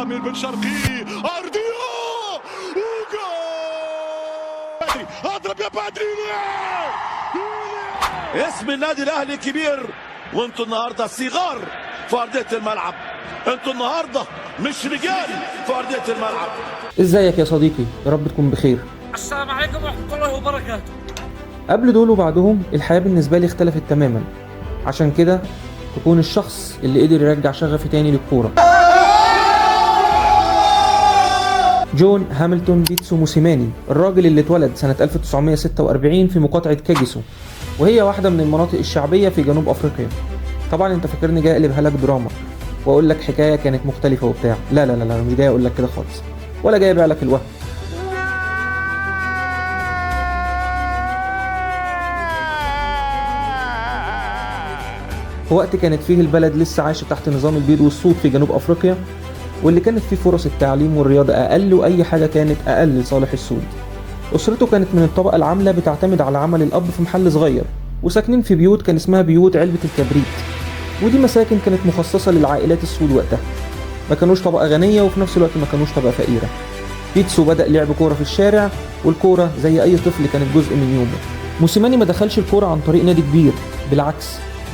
عامر بن شرقي، أرضية وجول. اضرب يا بدري. اسم النادي الأهلي كبير، وانتوا النهارده صغار في أرضية الملعب. انتوا النهارده مش رجال في أرضية الملعب. ازيك يا صديقي، يا رب تكون بخير. السلام عليكم ورحمة الله وبركاته. قبل دول وبعدهم الحياة بالنسبة لي اختلفت تماما، عشان كده تكون الشخص اللي قدر يرجع شغفي تاني للكورة جون هاملتون بيتسو موسيماني، الراجل اللي اتولد سنة 1946 في مقاطعة كاجيسو، وهي واحدة من المناطق الشعبية في جنوب أفريقيا. طبعا انت فاكرني جاي اقلبها لك دراما واقول لك حكاية كانت مختلفة وبتاع. لا لا لا لا، مش جاي اقول لك كده خالص، ولا جاي ابيع لك الوهم. في وقت كانت فيه البلد لسه عايشة تحت نظام البيض والسود في جنوب أفريقيا، واللي كانت فيه فرص التعليم والرياضة أقل، وأي حاجة كانت أقل لصالح السود. أسرته كانت من الطبقة العاملة، بتعتمد على عمل الأب في محل صغير، وساكنين في بيوت كان اسمها بيوت علبة الكبريت، ودي مساكن كانت مخصصة للعائلات السود وقتها. ما كانوش طبقة غنية وفي نفس الوقت ما كانوش طبقة فقيرة. بيتسو بدأ لعب كورة في الشارع، والكورة زي أي طفل كانت جزء من يومه. موسيماني ما دخلش الكورة عن طريق نادي كبير، بالعكس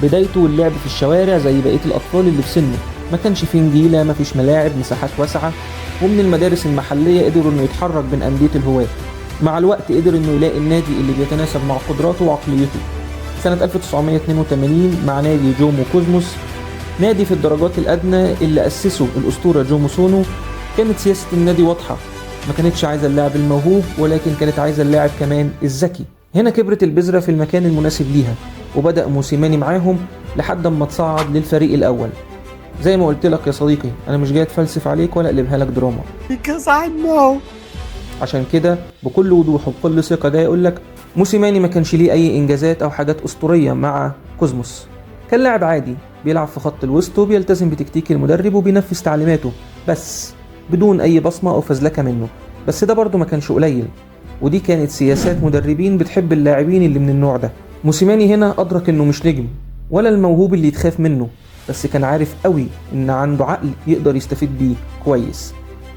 بدايته واللعب في الشوارع زي بقية الأطفال اللي في سنه. ما كانش فيه نجيلة، ما فيش ملاعب، مساحات واسعة، ومن المدارس المحلية قدر إنه يتحرك بين أندية الهواة. مع الوقت قدر إنه يلاقي النادي اللي بيتناسب مع قدراته وعقليته. سنة 1982 مع نادي جومو كوزموس، نادي في الدرجات الأدنى اللي أسسه الأسطورة جومو سونو. كانت سياسة النادي واضحة، ما كانتش عايزة اللاعب الموهوب، ولكن كانت عايزة اللاعب كمان الذكي. هنا كبرت البذرة في المكان المناسب ليها، وبدأ موسيماني معاهم لحد ما تصعد للفريق الأول. زي ما قلت لك يا صديقي، أنا مش جاي أتفلسف عليك ولا أقلبها لك دراما. Because I know. عشان كده بكل وضوح وبكل ثقة جاي أقول لك موسيماني ما كانش ليه أي إنجازات أو حاجات أسطورية مع كوزموس. كان لاعب عادي بيلعب في خط الوسط وبيلتزم بتكتيك المدرب وبينفذ تعليماته بس، بدون أي بصمة أو فزلكة منه. بس ده برضه ما كانش قليل، ودي كانت سياسات مدربين بتحب اللاعبين اللي من النوع ده. موسيماني هنا أدرك إنه مش نجم ولا الموهوب اللي يتخاف منه، بس كان عارف قوي إن عنده عقل يقدر يستفيد بيه كويس.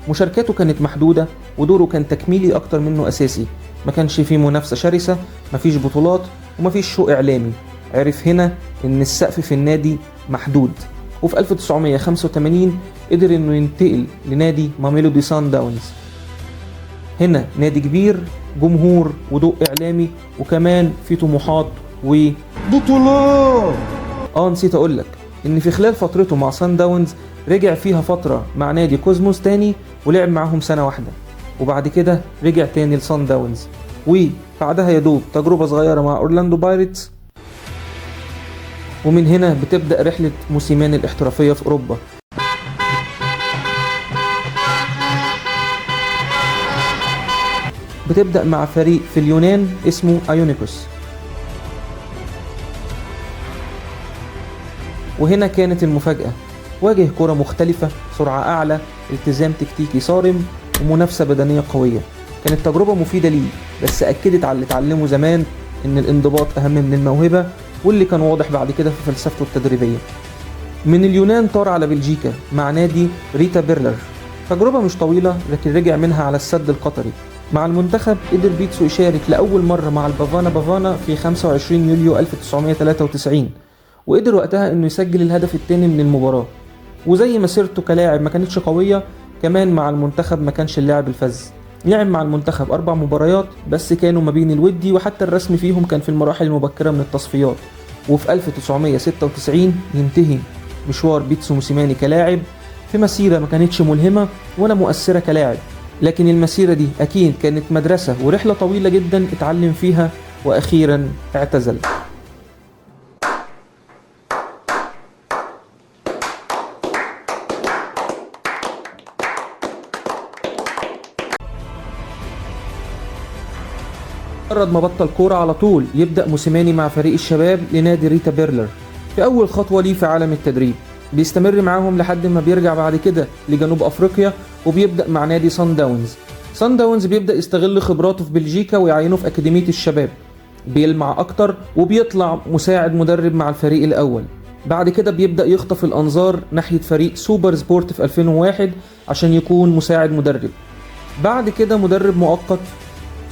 مشاركاته كانت محدودة، ودوره كان تكميلي أكتر منه أساسي. ما كانش فيه منافسة شرسة، مفيش بطولات، ومفيش شو إعلامي. عرف هنا إن السقف في النادي محدود، وفي 1985 قدر إنه ينتقل لنادي ماميلودي سان داونز. هنا نادي كبير، جمهور وضوء إعلامي، وكمان في طموحات وبطولات. نسيت أقولك إن في خلال فترته مع سان داونز رجع فيها فترة مع نادي كوزموس تاني، ولعب معهم سنة واحدة، وبعد كده رجع تاني لسان داونز، وبعدها يدوب تجربة صغيرة مع أورلاندو بايرتس. ومن هنا بتبدأ رحلة موسيماني الاحترافية في أوروبا. بتبدأ مع فريق في اليونان اسمه أيونيكوس، وهنا كانت المفاجأة. واجه كرة مختلفة، سرعة أعلى، التزام تكتيكي صارم، ومنافسة بدنية قوية. كانت تجربة مفيدة ليه، بس أكدت على اللي اتعلمه زمان، إن الانضباط أهم من الموهبة، واللي كان واضح بعد كده في فلسفته التدريبية. من اليونان طار على بلجيكا مع نادي ريتا بيرلر. تجربة مش طويلة، لكن رجع منها على السد القطري. مع المنتخب قدر بيتسو يشارك لأول مرة مع البافانا بافانا في 25 يوليو 1993، وقدر وقتها إنه يسجل الهدف الثاني من المباراة. وزي مسيرته كلاعب ما كانتش قوية، كمان مع المنتخب ما كانش اللاعب الفذ. لعب مع المنتخب 4 مباريات بس، كانوا ما بين الودي وحتى الرسمي فيهم كان في المراحل المبكرة من التصفيات. وفي 1996 ينتهي مشوار بيتسو موسيماني كلاعب في مسيرة ما كانتش ملهمة ولا مؤثرة كلاعب، لكن المسيرة دي أكيد كانت مدرسة ورحلة طويلة جدا اتعلم فيها، وأخيرا اعتزل. مجرد ما بطل كورة على طول يبدأ موسيماني مع فريق الشباب لنادي ريتا بيرلر في أول خطوة ليه في عالم التدريب. بيستمر معاهم لحد ما بيرجع بعد كده لجنوب أفريقيا، وبيبدأ مع نادي سان داونز. سان داونز بيبدأ يستغل خبراته في بلجيكا ويعينه في أكاديمية الشباب، بيلمع أكتر وبيطلع مساعد مدرب مع الفريق الأول. بعد كده بيبدأ يخطف الأنظار ناحية فريق سوبر سبورت في 2001 عشان يكون مساعد مدرب. بعد كده مدرب مؤقت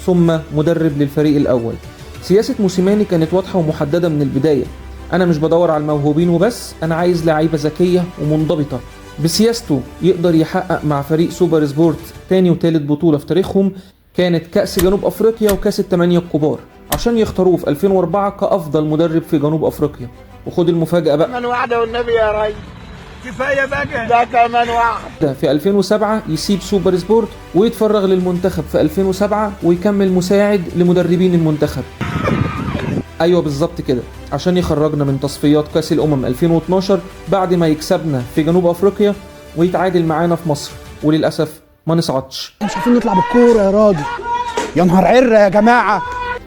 ثم مدرب للفريق الأول. سياسة موسيماني كانت واضحة ومحددة من البداية، أنا مش بدور على الموهوبين وبس، أنا عايز لعيبة ذكية ومنضبطة. بسياسته يقدر يحقق مع فريق سوبر سبورت تاني وتالت بطولة في تاريخهم، كانت كأس جنوب أفريقيا وكأس الثمانية الكبار، عشان يختاروه في 2004 كأفضل مدرب في جنوب أفريقيا. وخد المفاجأة بقى، كمان واحدة والنبي يا ريس، كفاية بقى، ده كمان واحدة. في 2007 يسيب سوبر سبورت ويتفرغ للمنتخب في 2007 ويكمل مساعد لمدربين المنتخب. ايوه بالظبط كده، عشان يخرجنا من تصفيات كاس الامم 2012 بعد ما يكسبنا في جنوب افريقيا ويتعادل معانا في مصر، وللاسف ما نصعدش. مش عارفين نطلع بالكوره يا راجل، يا نهار عره يا جماعه.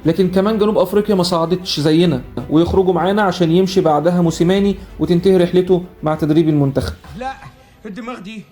لكن كمان جنوب افريقيا ما صعدتش زينا ويخرجوا معانا عشان يمشي بعدها موسيماني وتنتهي رحلته مع تدريب المنتخب. لا الدماغ دي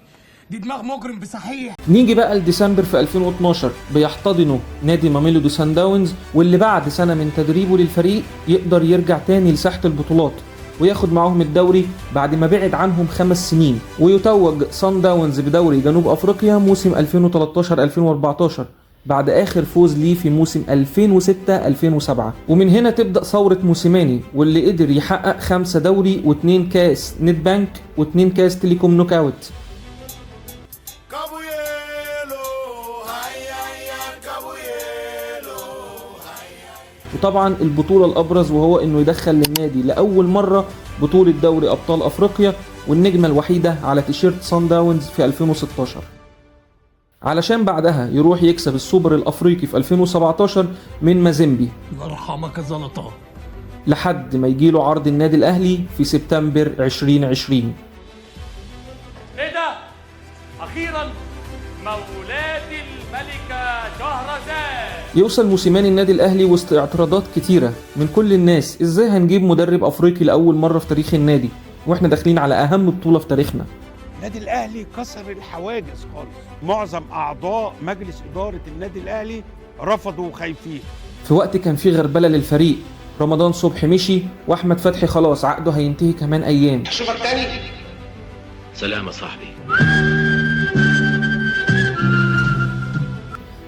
دماغ مجرم بصحيح. نيجي بقى لديسمبر في 2012 بيحتضنوا نادي ماميلودي سان داونز، واللي بعد سنة من تدريبه للفريق يقدر يرجع تاني لساحة البطولات وياخد معاهم الدوري بعد ما بعد عنهم 5 سنين، ويتوج سان داونز بدوري جنوب افريقيا موسم 2013-2014 بعد اخر فوز ليه في موسم 2006-2007. ومن هنا تبدأ ثورة موسيماني، واللي قدر يحقق 5 دوري و2 كاس نت بانك و2 كاس تيليكوم نوك اوت. وطبعا البطولة الأبرز وهو إنه يدخل للنادي لأول مرة بطولة دوري أبطال أفريقيا والنجمة الوحيدة على تيشيرت سان داونز في 2016، علشان بعدها يروح يكسب السوبر الأفريقي في 2017 من مازيمبي. الله يرحمك يا زلطة. لحد ما يجيله عرض النادي الأهلي في سبتمبر 2020. ايه ده؟ أخيرا مولات الملكة شهرزاد. يوصل موسيماني النادي الأهلي وسط اعتراضات كتيرة من كل الناس، ازاي هنجيب مدرب أفريقي لأول مرة في تاريخ النادي واحنا داخلين على أهم بطولة في تاريخنا. النادي الاهلي كسر الحواجز خالص، معظم اعضاء مجلس اداره النادي الاهلي رفضوا وخايفين. في وقت كان فيه غربلة للفريق، رمضان صبحي مشي واحمد فتحي خلاص عقده هينتهي كمان ايام. اشوفك تاني. سلام يا صاحبي.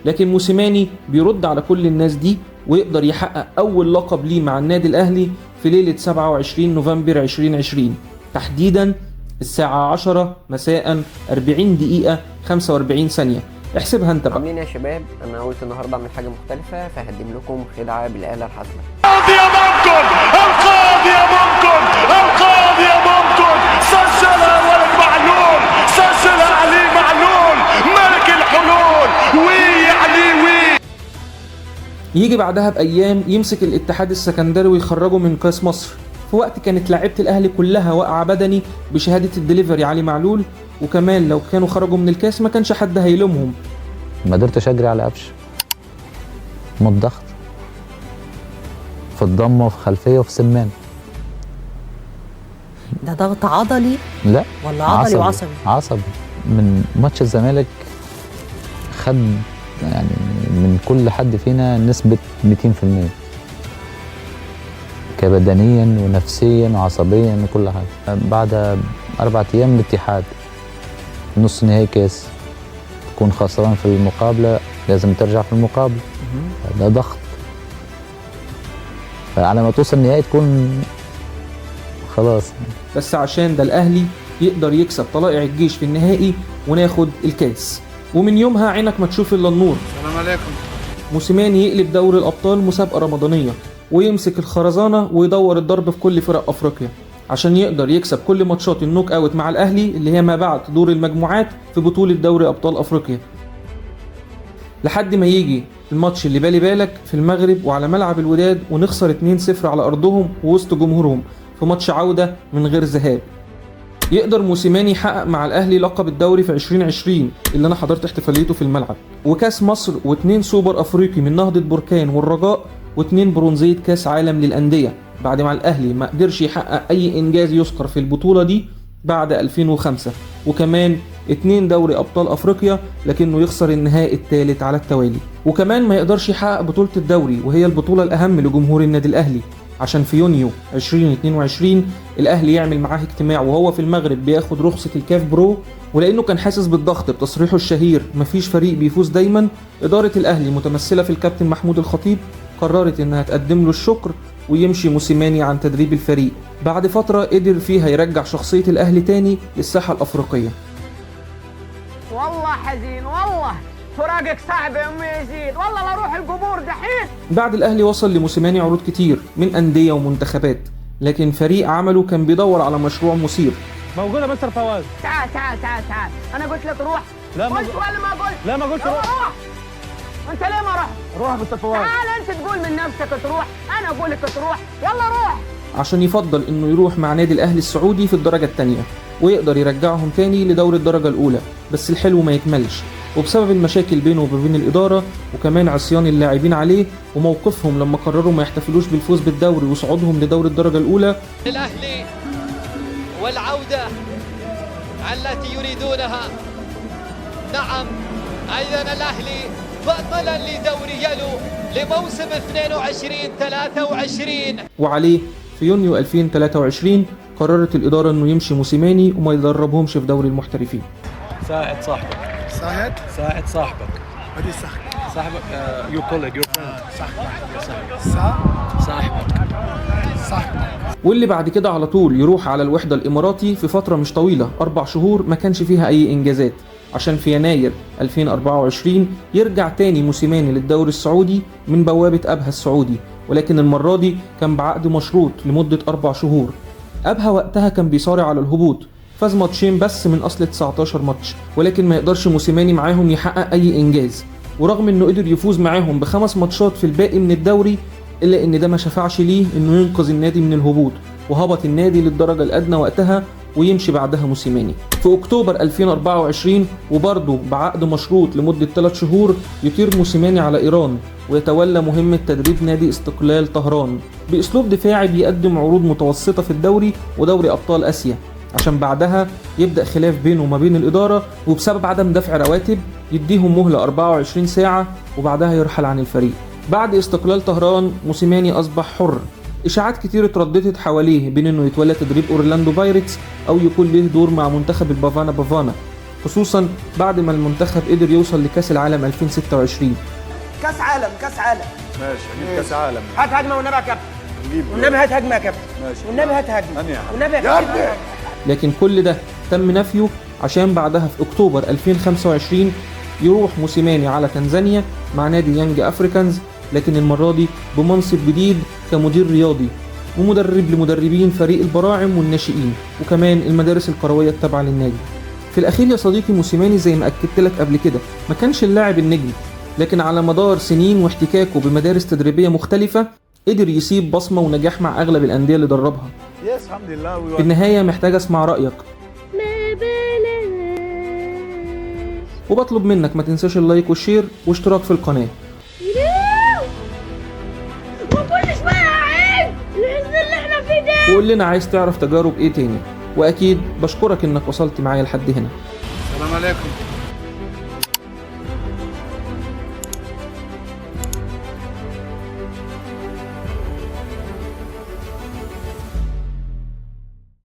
لكن موسيماني بيرد على كل الناس دي ويقدر يحقق اول لقب ليه مع النادي الاهلي في ليلة 27 نوفمبر 2020 تحديدا الساعة 10 مساء 40 دقيقة 45 ثانية. احسبها انت بقى. عاملين يا شباب؟ انا قلت النهارده اعمل حاجه مختلفه، فهقدم لكم خدعه بالاله الحاسبه. القاضي ممكن، القاضي ممكن، القاضي ممكن، سجلها ولد معلول، سجلها علي معلول ملك الحلول. وي علي وي. يجي بعدها بأيام يمسك الاتحاد السكندري ويخرجه من كاس مصر في وقت كانت لعيبة الأهلي كلها واقعة بدني بشهادة الدليفري علي معلول، وكمان لو كانوا خرجوا من الكاس ما كانش حد هيلومهم. ما قدرتش اجري على قفش من الضغط في الضمه وفي خلفيه وفي سمان. ده ضغط عضلي لا ولا عضلي وعصبي؟ عصبي. من ماتش الزمالك خد يعني من كل حد فينا نسبة 200% كبدنيا ونفسيا وعصبيا وكل حاجة. بعد 4 أيام الاتحاد نص نهائي كاس، تكون خسران في المقابلة لازم ترجع في المقابلة، ده ضغط. فعلى ما توصل النهائي تكون خلاص. بس عشان ده الأهلي يقدر يكسب طلائع الجيش في النهائي وناخد الكاس، ومن يومها عينك ما تشوف الا النور. السلام عليكم. موسيماني يقلب دوري الأبطال مسابقة رمضانية ويمسك الخرزانة ويدور الضرب في كل فرق أفريقيا عشان يقدر يكسب كل ماتشات النوك اوت مع الأهلي اللي هي ما بعد دور المجموعات في بطولة دوري أبطال أفريقيا، لحد ما يجي الماتش اللي بالي بالك في المغرب وعلى ملعب الوداد ونخسر 2-0 على أرضهم ووسط جمهورهم في ماتش عودة من غير ذهاب. يقدر موسيماني يحقق مع الأهلي لقب الدوري في 2020 اللي أنا حضرت احتفاليته في الملعب، وكاس مصر و2 سوبر أفريقي من نهضة بركان والرجاء و2 برونزية كاس عالم للأندية بعد ما الأهلي ما قدرش يحقق أي إنجاز يذكر في البطولة دي بعد 2005، وكمان 2 دوري أبطال أفريقيا لكنه يخسر النهائي الثالث على التوالي، وكمان ما يقدرش يحقق بطولة الدوري وهي البطولة الأهم لجمهور النادي الأهلي عشان في يونيو 2022 الأهلي يعمل معاه اجتماع وهو في المغرب بياخد رخصة الكاف برو، ولأنه كان حاسس بالضغط بتصريحه الشهير مفيش فريق بيفوز دايما، إدارة الأهلي متمثلة في الكابتن محمود الخطيب قررت إنها تقدم له الشكر ويمشي موسيماني عن تدريب الفريق. بعد فترة قدر فيها يرجع شخصية الأهلي تاني للساحة الأفريقية. والله حزين، والله فراقك صعب يا أم يزيد، والله لا اروح القبور دحين. بعد الأهلي وصل لموسيماني عروض كتير من أندية ومنتخبات، لكن فريق عمله كان بيدور على مشروع مثير. موجودة مستر فواز. تعال تعال تعال تعال، أنا قلت لك روح. لا ما قلت ولا ما قلت؟ لا ما قلت روح. أنت ليه ما رحت؟ روح يا مستر فواز. تعال أنت تقول من نفسك تروح، أنا أقول لك تروح، يلا روح. عشان يفضل إنه يروح مع نادي الأهلي السعودي في الدرجة الثانية ويقدر يرجعهم تاني لدوري الدرجة الأولى، بس الحلو ما يكملش، وبسبب المشاكل بينه وبين الإدارة وكمان عصيان اللاعبين عليه وموقفهم لما قرروا ما يحتفلوش بالفوز بالدوري وصعودهم لدوري الدرجة الأولى. الأهلي والعودة التي يريدونها. نعم أيضا الأهلي بطلا لدوري يلو لموسم 22-23. وعليه في يونيو 2023 قررت الإدارة إنه يمشي موسيماني وما يدربهمش في دوري المحترفين. ساعد صاحبك. ساعد صاحبك. ودي صاحبك. صاحبك يور كوليج يور فريند. صاحبك. واللي بعد كده على طول يروح على الوحدة الإماراتي في فترة مش طويلة 4 شهور ما كانش فيها أي إنجازات، عشان في يناير 2024 يرجع تاني موسيماني للدوري السعودي من بوابة أبها السعودي، ولكن المرة دي كان بعقد مشروط لمدة 4 شهور. أبها وقتها كان بيصارع على الهبوط، فاز ماتشين بس من أصل 19 ماتش، ولكن ما يقدرش موسيماني معاهم يحقق أي إنجاز، ورغم إنه قدر يفوز معاهم ب5 ماتشات في الباقي من الدوري، إلا إن ده ما شفعش ليه إنه ينقذ النادي من الهبوط، وهبط النادي للدرجة الأدنى وقتها ويمشي بعدها موسيماني. في أكتوبر 2024 وبرضه بعقد مشروط لمدة 3 شهور يطير موسيماني على إيران ويتولى مهمة تدريب نادي استقلال طهران بأسلوب دفاعي بيقدم عروض متوسطة في الدوري ودوري أبطال آسيا، عشان بعدها يبدأ خلاف بينه وما بين الإدارة، وبسبب عدم دفع رواتب يديهم مهلة 24 ساعة وبعدها يرحل عن الفريق. بعد استقلال طهران موسيماني أصبح حر. إشاعات كتير اترددت حواليه بين إنه يتولى تدريب أورلاندو بايرتس أو يكون له دور مع منتخب البافانا بافانا، خصوصا بعد ما المنتخب قدر يوصل لكأس العالم 2026. كاس عالم كاس عالم. ماشي نجيب كاس عالم. هات هجمة والنبي يا كابتن. والنبي هات هجمة يا كابتن. والنبي هات هجمة. والنبي يا ابني. لكن كل ده تم نفيه عشان بعدها في أكتوبر 2025 يروح موسيماني على تنزانيا مع نادي يانج أفريكانز، لكن المرة دي بمنصب جديد كمدير رياضي ومدرب لمدربين فريق البراعم والناشئين وكمان المدارس الكروية التابعة للنادي. في الأخير يا صديقي موسيماني زي ما أكدت لك قبل كده ما كانش اللاعب النجم، لكن على مدار سنين واحتكاكه بمدارس تدريبية مختلفة قدر يسيب بصمة ونجاح مع أغلب الأندية اللي دربها. الحمد لله. في النهاية محتاج أسمع رأيك، وبطلب منك ما تنساش اللايك والشير واشتراك في القناة. وكل شوية عيب الحزن اللي احنا فيه ده. وقول لنا عايز تعرف تجارب ايه تاني، واكيد بشكرك انك وصلت معايا لحد هنا. السلام عليكم.